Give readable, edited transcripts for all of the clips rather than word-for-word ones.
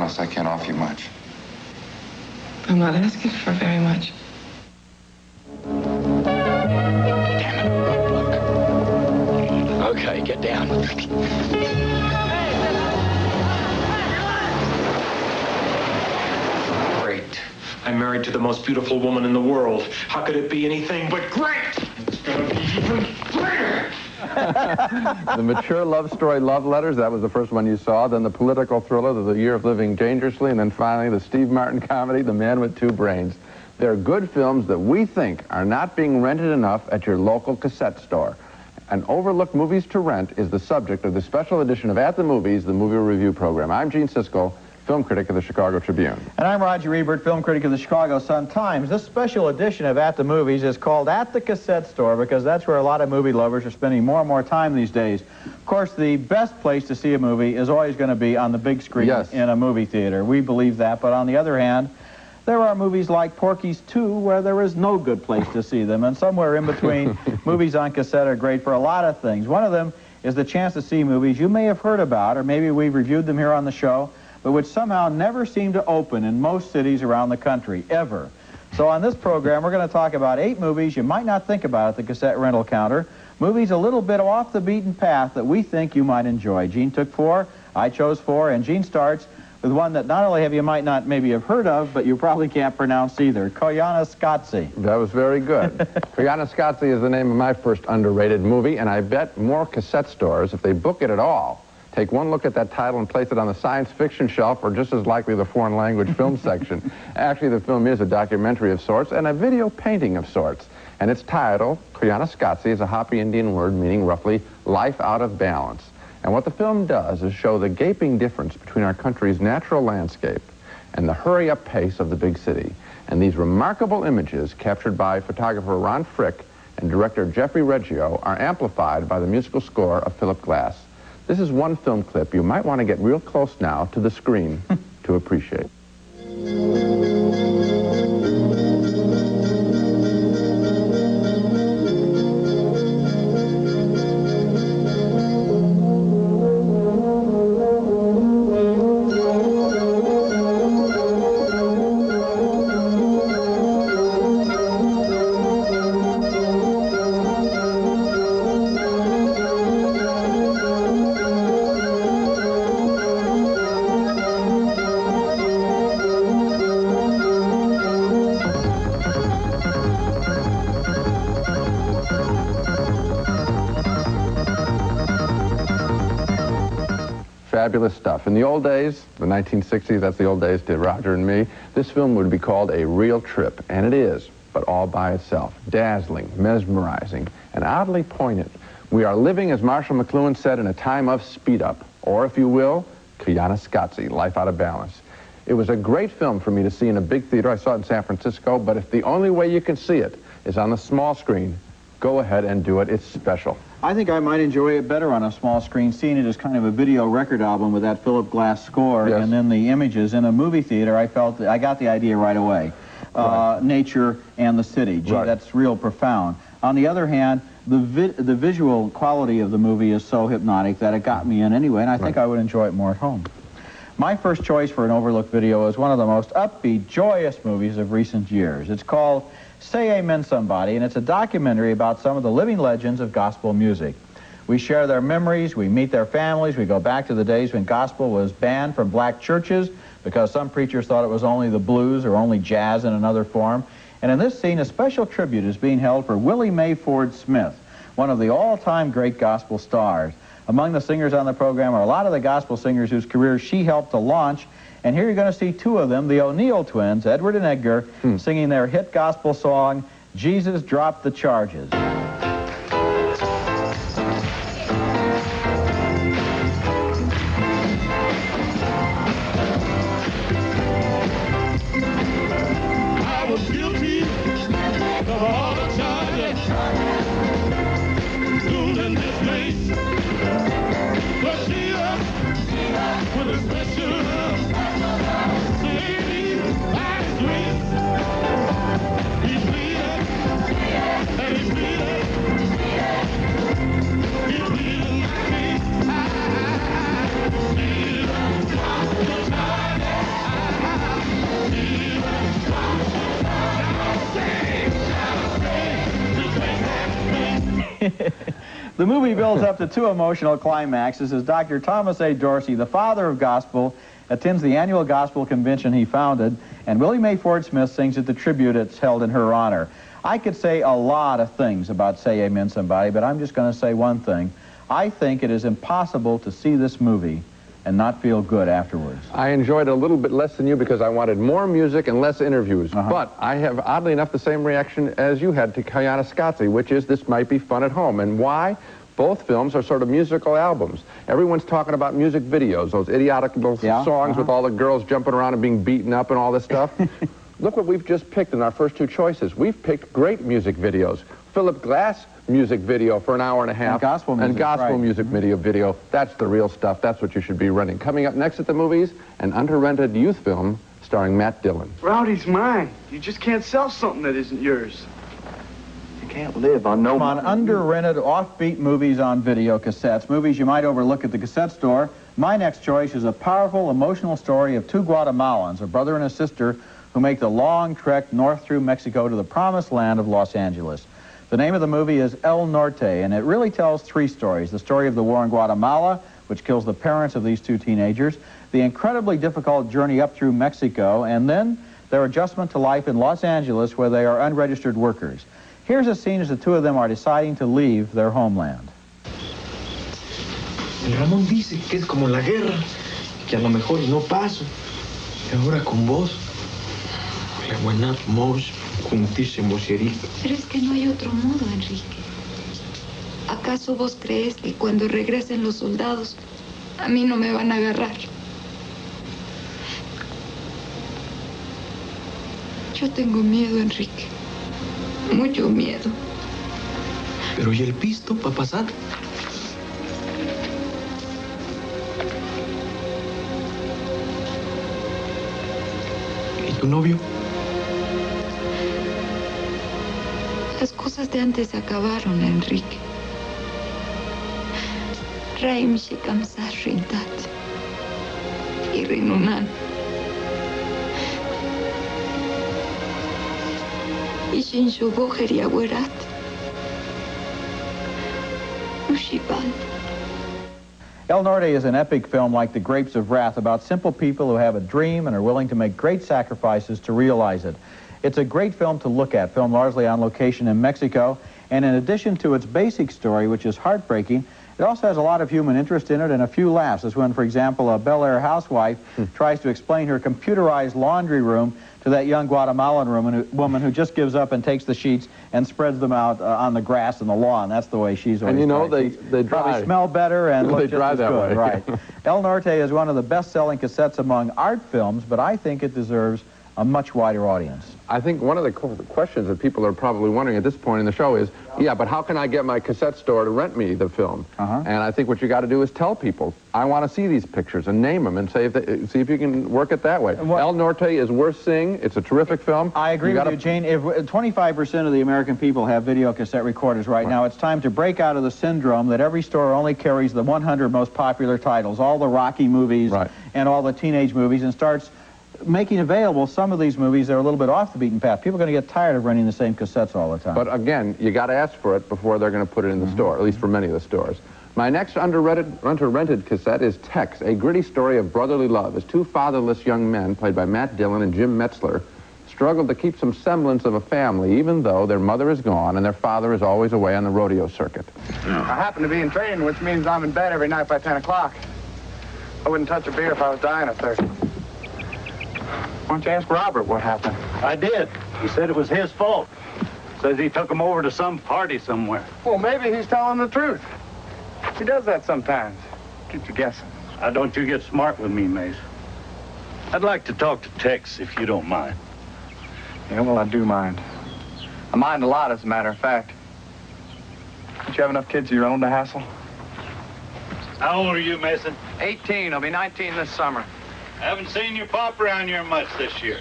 honest, I can't offer you much. I'm not asking for very much. Damn it. Look. Okay, get down. Great. I'm married to the most beautiful woman in the world. How could it be anything but great? It's gonna be even greater. The mature love story, Love Letters, that was the first one you saw. Then the political thriller, The Year of Living Dangerously. And then finally, the Steve Martin comedy, The Man with Two Brains. They're good films that we think are not being rented enough at your local cassette store. And Overlooked Movies to Rent is the subject of the special edition of At the Movies, the movie review program. I'm Gene Siskel, film critic of the Chicago Tribune. And I'm Roger Ebert, film critic of the Chicago Sun-Times. This special edition of At the Movies is called At the Cassette Store because that's where a lot of movie lovers are spending more and more time these days. Of course, the best place to see a movie is always going to be on the big screen in a movie theater. We believe that, but on the other hand, there are movies like Porky's 2 where there is no good place to see them, and somewhere in between, movies on cassette are great for a lot of things. One of them is the chance to see movies you may have heard about, or maybe we've reviewed them here on the show, but which somehow never seem to open in most cities around the country, ever. So on this program, we're going to talk about 8 movies you might not think about at the cassette rental counter, movies a little bit off the beaten path that we think you might enjoy. Gene took 4, I chose 4, and Gene starts with one that not only might not maybe have heard of, but you probably can't pronounce either, Koyaanisqatsi. That was very good. Koyaanisqatsi is the name of my first underrated movie, and I bet more cassette stores, if they book it at all, take one look at that title and place it on the science fiction shelf, or just as likely the foreign language film section. Actually, the film is a documentary of sorts and a video painting of sorts. And its title, Koyaanisqatsi, is a Hopi Indian word meaning roughly life out of balance. And what the film does is show the gaping difference between our country's natural landscape and the hurry-up pace of the big city. And these remarkable images, captured by photographer Ron Frick and director Jeffrey Reggio, are amplified by the musical score of Philip Glass. This is one film clip you might want to get real close now to the screen to appreciate. Fabulous stuff. In the old days, the 1960s, that's the old days to Roger and me, this film would be called a real trip, and it is, but all by itself. Dazzling, mesmerizing, and oddly poignant. We are living, as Marshall McLuhan said, in a time of speed up, or if you will, Koyaanisqatsi, life out of balance. It was a great film for me to see in a big theater. I saw it in San Francisco, but if the only way you can see it is on the small screen, go ahead and do it. It's special. I think I might enjoy it better on a small screen, seeing it as kind of a video record album with that Philip Glass score, and then the images. In a movie theater, I felt that I got the idea right away. Nature and the city. Gee, that's real profound. On the other hand, the visual quality of the movie is so hypnotic that it got me in anyway, and I think I would enjoy it more at home. My first choice for an overlooked video is one of the most upbeat, joyous movies of recent years. It's called Say Amen Somebody, and it's a documentary about some of the living legends of gospel music. We share their memories, we meet their families, we go back to the days when gospel was banned from black churches because some preachers thought it was only the blues or only jazz in another form. And in this scene, a special tribute is being held for Willie Mae Ford Smith, one of the all-time great gospel stars. Among the singers on the program are a lot of the gospel singers whose careers she helped to launch. And here you're going to see 2 of them, the O'Neill twins, Edward and Edgar, singing their hit gospel song, Jesus Dropped the Charges. I was guilty of all the charges, losing this place, but Jesus, with a special love, saved me by His grace. He's pleaded, and He's pleaded. The movie builds up to two emotional climaxes as Dr. Thomas A. Dorsey, the father of gospel, attends the annual gospel convention he founded, and Willie Mae Ford Smith sings at the tribute it's held in her honor. I could say a lot of things about Say Amen Somebody, but I'm just going to say one thing. I think it is impossible to see this movie and not feel good afterwards. I enjoyed it a little bit less than you because I wanted more music and less interviews. But I have, oddly enough, the same reaction as you had to Koyaanisqatsi, which is this might be fun at home. And why? Both films are sort of musical albums. Everyone's talking about music videos, those idiotic little songs with all the girls jumping around and being beaten up and all this stuff. Look what we've just picked in our first two choices. We've picked great music videos. Philip Glass music video for an hour and a half. And gospel music, video. That's the real stuff. That's what you should be renting. Coming up next at the movies, an under-rented youth film starring Matt Dillon. Rowdy's mine. You just can't sell something that isn't yours. You can't live on no money. Under-rented, offbeat movies on video cassettes, movies you might overlook at the cassette store. My next choice is a powerful, emotional story of two Guatemalans, a brother and a sister, who make the long trek north through Mexico to the promised land of Los Angeles. The name of the movie is El Norte, and it really tells three stories. The story of the war in Guatemala, which kills the parents of these two teenagers, the incredibly difficult journey up through Mexico, and then their adjustment to life in Los Angeles, where they are unregistered workers. Here's a scene as the two of them are deciding to leave their homeland. El Ramón dice que es como la guerra, que a lo mejor no paso. Y ahora con vos, la buena mos, juntísimos y heridos. Pero es que no hay otro modo, Enrique. ¿Acaso vos crees que cuando regresen los soldados, a mí no me van a agarrar? Yo tengo miedo, Enrique. Mucho miedo. Pero ¿y el pisto para pasar? ¿Y tu novio? Las cosas de antes se acabaron, Enrique. Raim shikamsar rintat. Y rinunan. Y shinshubo heriabuerat. Ushiban. El Norte is an epic film like The Grapes of Wrath about simple people who have a dream and are willing to make great sacrifices to realize it. It's a great film to look at, filmed largely on location in Mexico, and in addition to its basic story, which is heartbreaking, it also has a lot of human interest in it and a few laughs, as when, for example, a Bel Air housewife tries to explain her computerized laundry room to that young Guatemalan woman who just gives up and takes the sheets and spreads them out on the grass and the lawn. That's the way she's always. And you know, tried. they probably smell better and look just as good. Way. Right. El Norte is one of the best-selling cassettes among art films, but I think it deserves a much wider audience. I think one of the questions that people are probably wondering at this point in the show is, yeah, but how can I get my cassette store to rent me the film? And I think what you got to do is tell people, I want to see these pictures, and name them and say see if you can work it that way. El Norte is worth seeing. It's a terrific film. I agree with you, Jane. If 25% of the American people have video cassette recorders right now, it's time to break out of the syndrome that every store only carries the 100 most popular titles, all the Rocky movies and all the teenage movies, and starts making available some of these movies that are a little bit off the beaten path. People are going to get tired of renting the same cassettes all the time. But again, you got to ask for it before they're going to put it in the store, at least for many of the stores. My next under-rented cassette is Tex, a gritty story of brotherly love as two fatherless young men, played by Matt Dillon and Jim Metzler, struggle to keep some semblance of a family, even though their mother is gone and their father is always away on the rodeo circuit. I happen to be in training, which means I'm in bed every night by 10 o'clock. I wouldn't touch a beer if I was dying of thirst. Why don't you ask Robert what happened? I did. He said it was his fault. Says he took him over to some party somewhere. Well, maybe he's telling the truth. He does that sometimes. Keeps you guessing. Now, don't you get smart with me, Mace. I'd like to talk to Tex, if you don't mind. Yeah, well, I do mind. I mind a lot, as a matter of fact. Don't you have enough kids of your own to hassle? How old are you, Mason? 18. I'll be 19 this summer. I haven't seen your pop around here much this year.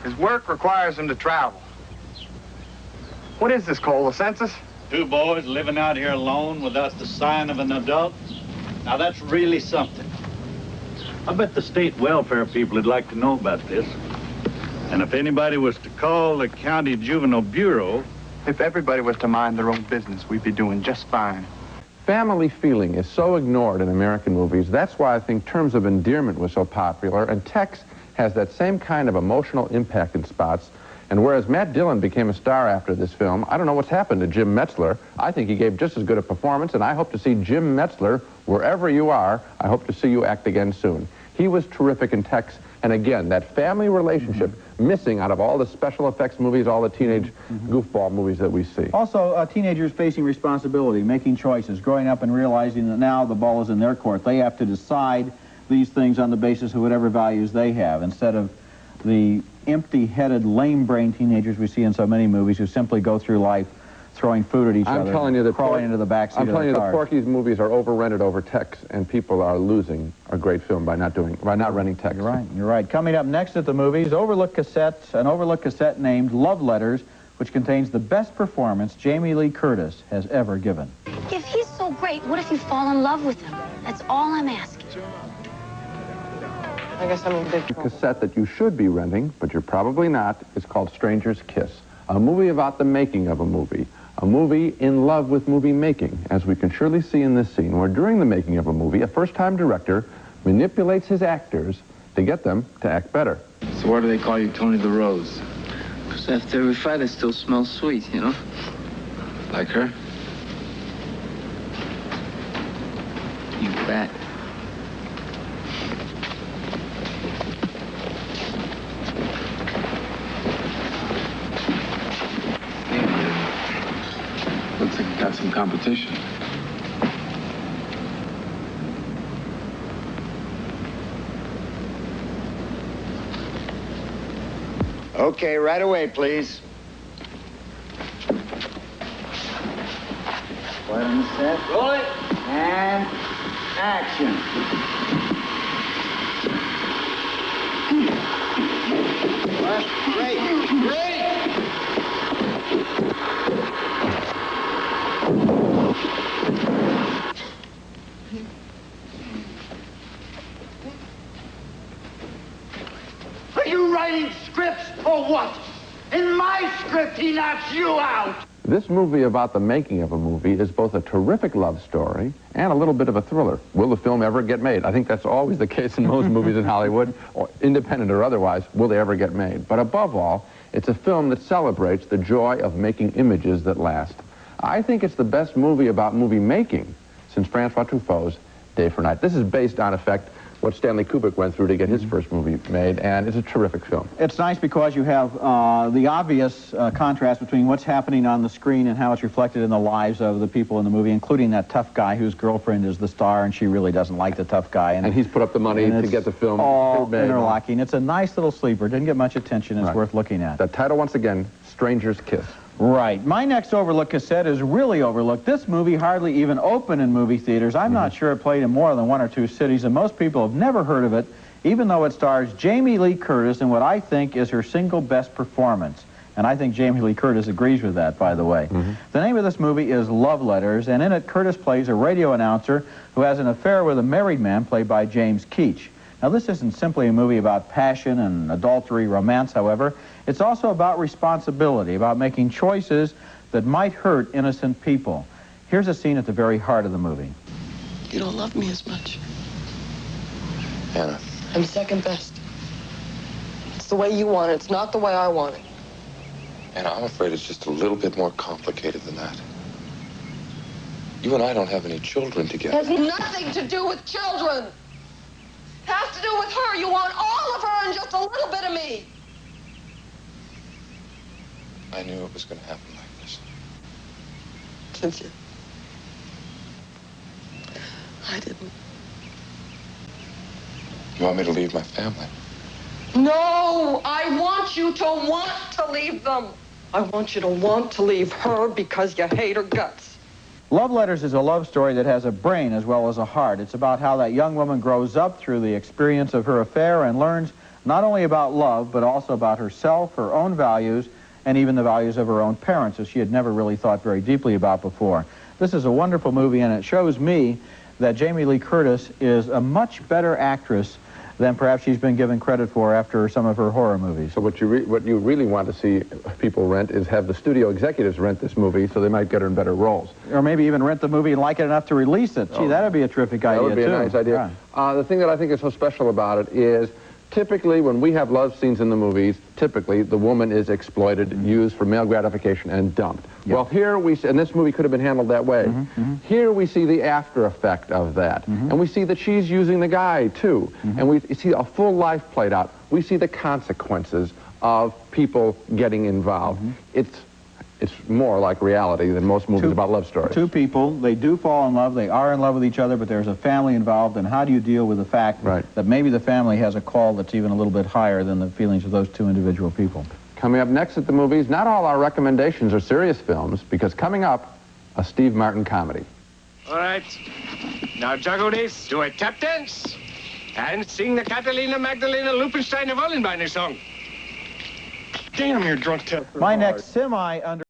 His work requires him to travel. What is this, Cole, a census? Two boys living out here alone without the sign of an adult. Now, that's really something. I bet the state welfare people would like to know about this. And if anybody was to call the county juvenile bureau, If everybody was to mind their own business, we'd be doing just fine. Family feeling is so ignored in American movies. That's why I think Terms of Endearment was so popular, and Tex has that same kind of emotional impact in spots. And whereas Matt Dillon became a star after this film, I don't know what's happened to Jim Metzler. I think he gave just as good a performance, and I hope to see Jim Metzler, wherever you are, I hope to see you act again soon. He was terrific in Tex, and again, that family relationship missing out of all the special effects movies, all the teenage goofball movies that we see. Also, teenagers facing responsibility, making choices, growing up and realizing that now the ball is in their court. They have to decide these things on the basis of whatever values they have, instead of the empty-headed, lame-brained teenagers we see in so many movies who simply go through life throwing food at each other, crawling into the backseat of the car. I'm telling you, the Porky's movies are over-rented over Tex, and people are losing a great film by not renting Tex. You're right, you're right. Coming up next at the movies, an overlooked cassette named Love Letters, which contains the best performance Jamie Lee Curtis has ever given. If he's so great, what if you fall in love with him? That's all I'm asking. I guess I'm in big trouble. The cassette that you should be renting, but you're probably not, is called Stranger's Kiss, a movie about the making of a movie in love with movie making, as we can surely see in this scene, where during the making of a movie, a first-time director manipulates his actors to get them to act better. So why do they call you Tony the Rose? Because after every fight, I still smell sweet, you know? Like her? You bet. Looks like you got some competition. Okay, right away, please. Right on the set. Roll it. And action. Great, great. Are you writing scripts or what? In my script, he knocks you out. This movie about the making of a movie is both a terrific love story and a little bit of a thriller. Will the film ever get made? I think that's always the case in most movies in Hollywood, or independent or otherwise. Will they ever get made? But above all, it's a film that celebrates the joy of making images that last. I think it's the best movie about movie making since Francois Truffaut's Day for Night. This is based on, in effect, what Stanley Kubrick went through to get his first movie made, and it's a terrific film. It's nice because you have the obvious contrast between what's happening on the screen and how it's reflected in the lives of the people in the movie, including that tough guy whose girlfriend is the star, and she really doesn't like the tough guy. And he's put up the money to get the film all made. interlocking. It's a nice little sleeper. Didn't get much attention. It's worth looking at. The title, once again, Stranger's Kiss. Right. My next overlooked cassette is really overlooked. This movie hardly even opened in movie theaters. I'm not sure it played in more than 1 or 2 cities, and most people have never heard of it, even though it stars Jamie Lee Curtis in what I think is her single best performance. And I think Jamie Lee Curtis agrees with that, by the way. The name of this movie is Love Letters, and in it, Curtis plays a radio announcer who has an affair with a married man played by James Keach. Now, this isn't simply a movie about passion and adultery, romance, however. It's also about responsibility, about making choices that might hurt innocent people. Here's a scene at the very heart of the movie. You don't love me as much. Anna. I'm second best. It's the way you want it. It's not the way I want it. Anna, I'm afraid it's just a little bit more complicated than that. You and I don't have any children together. It has nothing to do with children. It has to do with her. You want all of her and just a little bit of me. I knew it was going to happen like this. Cynthia. I didn't. You want me to leave my family? No, I want you to want to leave them. I want you to want to leave her because you hate her guts. Love Letters is a love story that has a brain as well as a heart. It's about how that young woman grows up through the experience of her affair and learns not only about love, but also about herself, her own values, and even the values of her own parents, as she had never really thought very deeply about before. This is a wonderful movie, and it shows me that Jamie Lee Curtis is a much better actress than perhaps she's been given credit for after some of her horror movies. So what you really want to see people rent is have the studio executives rent this movie so they might get her in better roles. Or maybe even rent the movie and like it enough to release it. Gee, that'd be a terrific idea, too. That would be a nice idea. Yeah. The thing that I think is so special about it is typically when we have love scenes in the movies, typically the woman is exploited, used for male gratification, and dumped. Yep. Well, here we see, and this movie could have been handled that way. Here we see the after effect of that. And we see that she's using the guy, too. And we see a full life played out. We see the consequences of people getting involved. It's more like reality than most movies about love stories. Two people, they do fall in love, they are in love with each other, but there's a family involved, and how do you deal with the fact that maybe the family has a call that's even a little bit higher than the feelings of those two individual people? Coming up next at the movies, not all our recommendations are serious films, because coming up, a Steve Martin comedy. All right. Now juggle this, do a tap dance, and sing the Catalina Magdalena Lupenstein of Wallenbeiner song. Damn, you're drunk. My next semi-under...